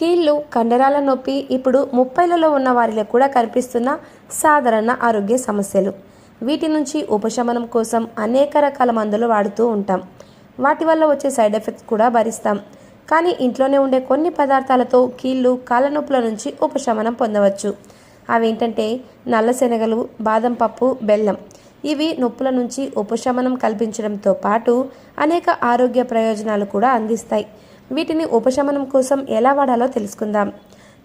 కీళ్ళు కండరాల నొప్పి ఇప్పుడు 30లలో ఉన్న వారిలో కూడా కనిపిస్తున్న సాధారణ ఆరోగ్య సమస్యలు. వీటి నుంచి ఉపశమనం కోసం అనేక రకాల మందులు వాడుతూ ఉంటాం. వాటి వల్ల వచ్చే సైడ్ ఎఫెక్ట్స్ కూడా భరిస్తాం. కానీ ఇంట్లోనే ఉండే కొన్ని పదార్థాలతో కీళ్ళు కాళ్ళ నొప్పుల నుంచి ఉపశమనం పొందవచ్చు. అవేంటంటే నల్ల శనగలు, బాదం పప్పు, బెల్లం. ఇవి నొప్పుల నుంచి ఉపశమనం కల్పించడంతో పాటు అనేక ఆరోగ్య ప్రయోజనాలు కూడా అందిస్తాయి. వీటిని ఉపశమనం కోసం ఎలా వాడాలో తెలుసుకుందాం.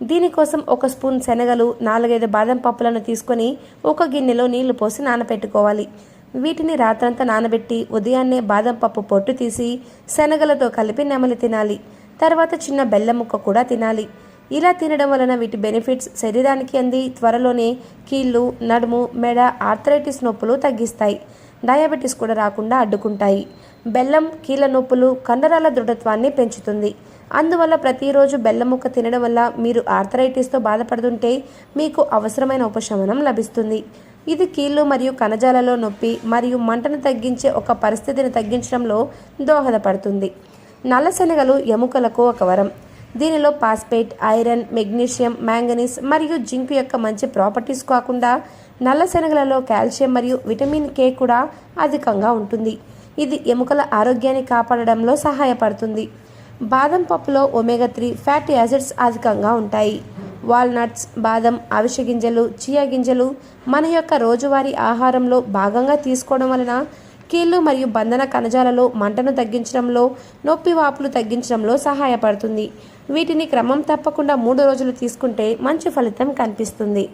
దీనికోసం 1 స్పూన్ శనగలు, 4-5 బాదం పప్పులను తీసుకొని ఒక గిన్నెలో నీళ్లు పోసి నానబెట్టుకోవాలి. వీటిని రాత్రంతా నానబెట్టి ఉదయాన్నే బాదం పప్పు పొట్టు తీసి శనగలతో కలిపి నెమలి తినాలి. తర్వాత చిన్న బెల్లం ముక్క కూడా తినాలి. ఇలా తినడం వలన వీటి బెనిఫిట్స్ శరీరానికి అంది త్వరలోనే కీళ్ళు, నడుము, మెడ, ఆర్థరైటిస్ నొప్పులు తగ్గిస్తాయి. డయాబెటీస్ కూడా రాకుండా అడ్డుకుంటాయి. బెల్లం కీళ్ళ నొప్పులు, కండరాల దృఢత్వాన్ని పెంచుతుంది. అందువల్ల ప్రతిరోజు బెల్లం ముక్క తినడం వల్ల మీరు ఆర్థరైటిస్తో బాధపడుతుంటే మీకు అవసరమైన ఉపశమనం లభిస్తుంది. ఇది కీళ్ళు మరియు కణజాలలో నొప్పి మరియు మంటను తగ్గించే ఒక పరిస్థితిని తగ్గించడంలో దోహదపడుతుంది. నల్ల శనగలు ఎముకలకు ఒక వరం. దీనిలో పాస్పేట్, ఐరన్, మెగ్నీషియం, మ్యాంగనీస్ మరియు జింక్ యొక్క మంచి ప్రాపర్టీస్ కాకుండా నల్ల శనగలలో కాల్షియం మరియు విటమిన్ కే కూడా అధికంగా ఉంటుంది. ఇది ఎముకల ఆరోగ్యాన్ని కాపాడడంలో సహాయపడుతుంది. బాదం పప్పులో ఒమేగా 3 ఫ్యాటీ యాసిడ్స్ అధికంగా ఉంటాయి. వాల్నట్స్, బాదం, అవిసె గింజలు, చియా గింజలు మన యొక్క రోజువారీ ఆహారంలో భాగంగా తీసుకోవడం వలన కీళ్ళు మరియు బంధన కణజాలలో మంటను తగ్గించడంలో, నొప్పి వాపులు తగ్గించడంలో సహాయపడుతుంది. వీటిని క్రమం తప్పకుండా 3 రోజులు తీసుకుంటే మంచి ఫలితం కనిపిస్తుంది.